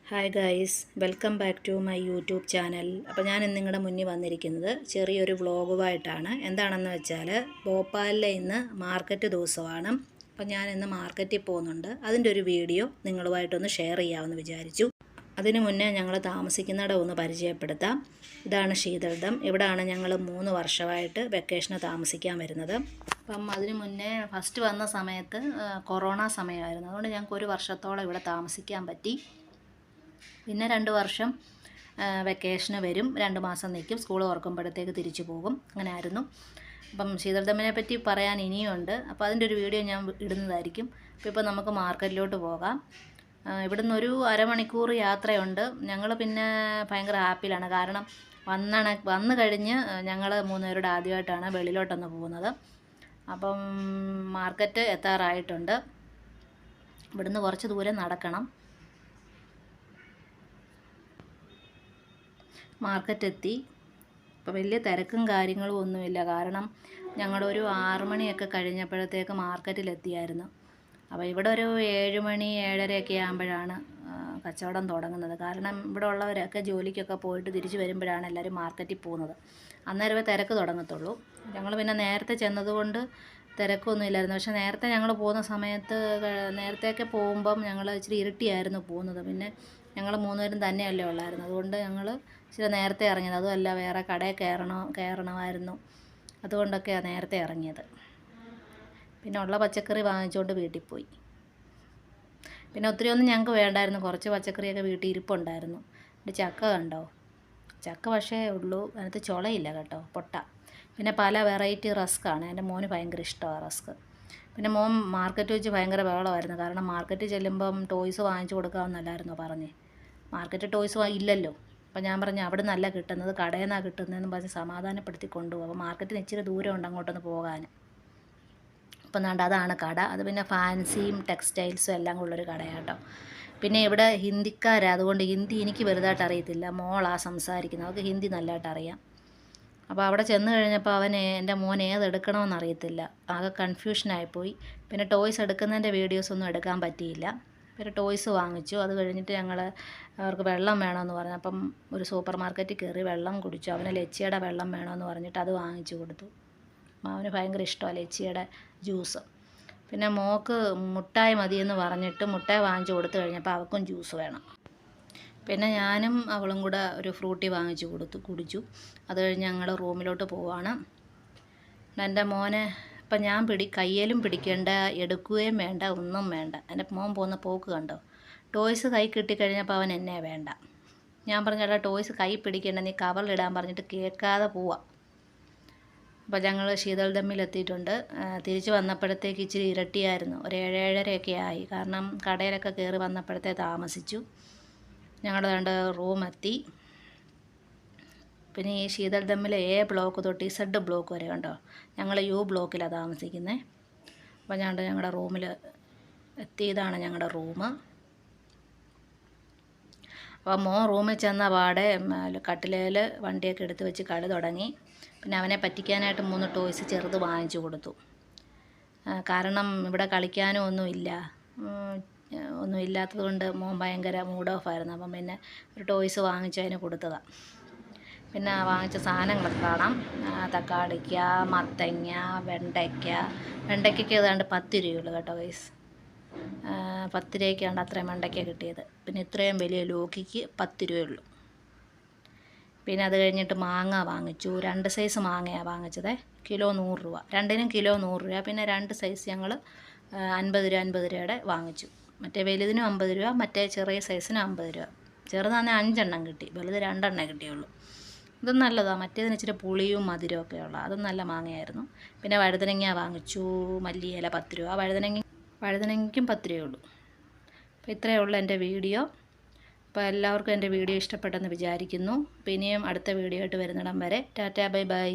Hi guys, welcome back to my YouTube channel. അപ്പോൾ ഞാൻ ഇന്ന് നിങ്ങളുടെ മുന്നിൽ വന്നിരിക്കുന്നത് ചെറിയൊരു വ്ളോഗുമായിട്ടാണ്. എന്താണെന്ന് വെച്ചാൽ ഭോപ്പാലിലെ ഇന്ന് മാർക്കറ്റ് ദിവസമാണ്. അപ്പോൾ ഞാൻ ഇന്ന് മാർക്കറ്റിൽ പോകുന്നുണ്ട്. അതിൻ്റെ ഒരു വീഡിയോ നിങ്ങളുമായിട്ടൊന്ന് ഷെയർ ചെയ്യാമെന്ന് വിചാരിച്ചു. അതിനു മുന്നേ ഞങ്ങൾ താമസിക്കുന്നിടം ഒന്ന് പരിചയപ്പെടുത്താം. ഇതാണ് ശീതൾദം. ഇവിടെയാണ് ഞങ്ങൾ 3 വർഷമായിട്ട് വെക്കേഷന് താമസിക്കാൻ വരുന്നത്. അപ്പം അതിനു മുന്നേ ഫസ്റ്റ് വന്ന സമയത്ത് കൊറോണ സമയമായിരുന്നു. അതുകൊണ്ട് ഞങ്ങൾക്ക് 1 വർഷത്തോളം ഇവിടെ താമസിക്കാൻ പറ്റി. പിന്നെ 2 വർഷം വെക്കേഷന് വരും, 2 മാസം നിൽക്കും, സ്കൂൾ തുറക്കുമ്പോഴത്തേക്ക് തിരിച്ചു പോകും. അങ്ങനെ ആയിരുന്നു. അപ്പം ശീതൾദമ്മിനെ പറ്റി പറയാൻ ഇനിയുണ്ട്. അപ്പോൾ അതിൻ്റെ ഒരു വീഡിയോ ഞാൻ ഇടുന്നതായിരിക്കും. അപ്പോൾ ഇപ്പോൾ നമുക്ക് മാർക്കറ്റിലോട്ട് പോകാം. ഇവിടുന്ന് ഒരു അരമണിക്കൂർ യാത്രയുണ്ട്. ഞങ്ങൾ പിന്നെ ഭയങ്കര ഹാപ്പിയിലാണ്. കാരണം വന്നു കഴിഞ്ഞ് ഞങ്ങൾ 3 പേരുടെ ആദ്യമായിട്ടാണ് വെളിയിലോട്ടൊന്ന് പോകുന്നത്. അപ്പം മാർക്കറ്റ് എത്താറായിട്ടുണ്ട്. ഇവിടുന്ന് കുറച്ച് ദൂരം നടക്കണം. മാർക്കറ്റ് എത്തി. ഇപ്പോൾ വലിയ തിരക്കും കാര്യങ്ങളും ഒന്നുമില്ല. കാരണം ഞങ്ങളൊരു 6 മണിയൊക്കെ കഴിഞ്ഞപ്പോഴത്തേക്ക് മാർക്കറ്റിലെത്തിയായിരുന്നു. അപ്പോൾ ഇവിടെ ഒരു 7 മണി 7:30 ആകുമ്പോഴാണ് കച്ചവടം തുടങ്ങുന്നത്. കാരണം ഇവിടെ ഉള്ളവരൊക്കെ ജോലിക്കൊക്കെ പോയിട്ട് തിരിച്ച് വരുമ്പോഴാണ് എല്ലാവരും മാർക്കറ്റിൽ പോകുന്നത്. അന്നേരമേ തിരക്ക് തുടങ്ങത്തുള്ളൂ. ഞങ്ങൾ പിന്നെ നേരത്തെ ചെന്നതുകൊണ്ട് തിരക്കൊന്നും ഇല്ലായിരുന്നു. പക്ഷേ നേരത്തെ ഞങ്ങൾ പോകുന്ന സമയത്ത് നേരത്തെയൊക്കെ പോകുമ്പം ഞങ്ങൾ ഇച്ചിരി ഇരുട്ടിയായിരുന്നു പോകുന്നത്. ഞങ്ങൾ 3 പേരും തന്നെയല്ലേ ഉള്ളായിരുന്നു. അതുകൊണ്ട് ഞങ്ങൾ ഇച്ചിരി നേരത്തെ ഇറങ്ങിയത്. അതുമല്ല, വേറെ കടയിൽ കയറണമായിരുന്നു. അതുകൊണ്ടൊക്കെയാണ് നേരത്തെ ഇറങ്ങിയത്. പിന്നെ ഉള്ള പച്ചക്കറി വാങ്ങിച്ചുകൊണ്ട് വീട്ടിൽ പോയി. പിന്നെ ഒത്തിരി ഒന്നും ഞങ്ങൾക്ക് വേണ്ടായിരുന്നു. കുറച്ച് പച്ചക്കറിയൊക്കെ വീട്ടിൽ ഇരിപ്പുണ്ടായിരുന്നു. ചക്ക കണ്ടോ? ചക്ക പക്ഷേ ഉള്ളൂ, അതിനകത്ത് ചുളയില്ല കേട്ടോ, പൊട്ട. പിന്നെ പല വെറൈറ്റി റസ്ക്കാണ്. എൻ്റെ മോന് ഭയങ്കര ഇഷ്ടമാണ് റസ്ക്. പിന്നെ മോൻ മാർക്കറ്റ് വെച്ച് ഭയങ്കര ബഹളമായിരുന്നു. കാരണം മാർക്കറ്റിൽ ചെല്ലുമ്പം ടോയ്സ് വാങ്ങിച്ചു കൊടുക്കാമെന്നല്ലായിരുന്നു പറഞ്ഞേ. മാർക്കറ്റ് ടോയ്സ് ഇല്ലല്ലോ. അപ്പോൾ ഞാൻ പറഞ്ഞു അവിടെ നിന്നല്ല കിട്ടുന്നത്, കടയിൽ നിന്നാണ് കിട്ടുന്നതെന്ന് പറഞ്ഞ് സമാധാനപ്പെടുത്തി കൊണ്ടുപോകും. അപ്പോൾ മാർക്കറ്റിന് ഇച്ചിരി ദൂരമുണ്ട് അങ്ങോട്ടൊന്ന് പോകാൻ. അപ്പം വേണ്ട, അതാണ് കട. അത് പിന്നെ ഫാൻസിയും ടെക്സ്റ്റൈൽസും എല്ലാം ഉള്ളൊരു കടയാണ് കേട്ടോ. പിന്നെ ഇവിടെ ഹിന്ദിക്കാരാണ്. അതുകൊണ്ട് ഹിന്ദി എനിക്ക് വലുതായിട്ട് അറിയത്തില്ല. മോളാണ് സംസാരിക്കുന്നത്, അവൾക്ക് ഹിന്ദി നല്ലതായിട്ട് അറിയാം. അപ്പോൾ അവിടെ ചെന്ന് കഴിഞ്ഞപ്പോൾ എൻ്റെ മോൻ ഏതെടുക്കണമെന്ന് അറിയത്തില്ല. ആകെ കൺഫ്യൂഷനായിപ്പോയി. പിന്നെ ടോയ്സ് എടുക്കുന്നതിൻ്റെ വീഡിയോസൊന്നും എടുക്കാൻ പറ്റിയില്ല. പിന്നെ ടോയ്സ് വാങ്ങിച്ചു. അത് കഴിഞ്ഞിട്ട് അവർക്ക് വെള്ളം വേണമെന്ന് പറഞ്ഞു. അപ്പം ഒരു സൂപ്പർ മാർക്കറ്റിൽ കയറി വെള്ളം കുടിച്ചു. അവന് ലച്ചിയുടെ വെള്ളം വേണമെന്ന് പറഞ്ഞിട്ട് അത് വാങ്ങിച്ചു കൊടുത്തു. അവന് ഭയങ്കര ഇഷ്ടമാണ് ലച്ചിയുടെ ജ്യൂസ്. പിന്നെ മോൾക്ക് മുട്ടായി മതിയെന്ന് പറഞ്ഞിട്ട് മുട്ടായി വാങ്ങിച്ചു കൊടുത്തു കഴിഞ്ഞപ്പോൾ അവൾക്കും ജ്യൂസ് വേണം. പിന്നെ ഞാനും അവളും കൂടെ ഒരു ഫ്രൂട്ടി വാങ്ങിച്ചു കുടിച്ചു. അത് കഴിഞ്ഞ് ഞങ്ങൾ റൂമിലോട്ട് പോവാണ്. എൻ്റെ മോനെ ഇപ്പം ഞാൻ കയ്യിലും പിടിക്കേണ്ട, എടുക്കുകയും വേണ്ട, ഒന്നും വേണ്ട. എൻ്റെ മോൻ പോകുന്ന പോക്ക് കണ്ടോ? ടോയ്സ് കൈ കിട്ടിക്കഴിഞ്ഞപ്പോൾ അവൻ എന്നെ വേണ്ട. ഞാൻ പറഞ്ഞ ടോയ്സ് കൈ പിടിക്കേണ്ട, നീ കവറിലിടാൻ പറഞ്ഞിട്ട് കേൾക്കാതെ പോവാം. അപ്പോൾ ഞങ്ങൾ ശീതൾദമ്മിലെത്തിയിട്ടുണ്ട്. തിരിച്ച് വന്നപ്പോഴത്തേക്ക് ഇച്ചിരി ഇരട്ടിയായിരുന്നു. ഒരു 7-7:30 ആയി. കാരണം കടയിലൊക്കെ കയറി വന്നപ്പോഴത്തേ താമസിച്ചു. ഞങ്ങൾ റൂമെത്തി. പിന്നെ ഈ ശീതൾദമ്മിലെ A ബ്ലോക്ക് തൊട്ട് Z ബ്ലോക്ക് വരെ കണ്ടോ. ഞങ്ങൾ U ബ്ലോക്കിലാണ് താമസിക്കുന്നത്. അപ്പോൾ ഞങ്ങളുടെ റൂമിൽ എത്തിയതാണ് ഞങ്ങളുടെ റൂം. അപ്പോൾ മോൻ റൂമിൽ ചെന്ന പാടെ കട്ടിലേൽ വണ്ടിയൊക്കെ എടുത്ത് വെച്ച് കളി തുടങ്ങി. പിന്നെ അവനെ പറ്റിക്കാനായിട്ട് 3 ടോയ്സ് ചെറുത് വാങ്ങിച്ചു കൊടുത്തു. കാരണം ഇവിടെ കളിക്കാനും ഒന്നുമില്ലാത്തത് കൊണ്ട് മോൻ ഭയങ്കര മൂഡ് ഓഫ് ആയിരുന്നു. അപ്പം പിന്നെ ഒരു ടോയ്സ് വാങ്ങിച്ച് അതിന് കൊടുത്തതാണ്. പിന്നെ വാങ്ങിച്ച സാധനങ്ങളൊക്കെ കാണാം. തക്കാളിക്ക, മത്തങ്ങ, വെണ്ടയ്ക്കൊക്കെ ഏതാണ്ട് 10 രൂപയുള്ളൂ കേട്ടോ ഗൈസ്. 10 രൂപയ്ക്കാണ്ട് അത്രയും വെണ്ടയ്ക്ക കിട്ടിയത്. പിന്നെ ഇത്രയും വലിയ ലോക്കിക്ക് 10 രൂപയുള്ളൂ. പിന്നെ അത് കഴിഞ്ഞിട്ട് മാങ്ങ വാങ്ങിച്ചു. 2 സൈസ് മാങ്ങയാണ് വാങ്ങിച്ചത്. കിലോ 100 രൂപ. രണ്ടിനും കിലോ 100 രൂപ. പിന്നെ 2 സൈസ് ഞങ്ങൾ 50 രൂപയുടെ വാങ്ങിച്ചു. മറ്റേ വലുതിനും 50 രൂപ, മറ്റേ ചെറിയ സൈസിന് 50 രൂപ. ചെറുതാണെങ്കിൽ 5 എണ്ണം കിട്ടി, വലുത് 2 എണ്ണം കിട്ടിയുള്ളൂ. ഇതും നല്ലതാണ്. മറ്റേതിന് ഇച്ചിരി പുളിയും മധുരമൊക്കെ ഉള്ള, അതും നല്ല മാങ്ങയായിരുന്നു. പിന്നെ വഴുതനങ്ങ വാങ്ങിച്ചു. മല്ലിയില 10 രൂപ. വഴുതനങ്ങയ്ക്കും 10 രൂപയുള്ളൂ. അപ്പോൾ ഇത്രയേ ഉള്ളൂ എൻ്റെ വീഡിയോ. അപ്പോൾ എല്ലാവർക്കും എൻ്റെ വീഡിയോ ഇഷ്ടപ്പെട്ടെന്ന് വിചാരിക്കുന്നു. പിന്നെയും അടുത്ത വീഡിയോ ആയിട്ട് വരുന്നിടം വരെ ടാറ്റാ, ബൈ ബൈ.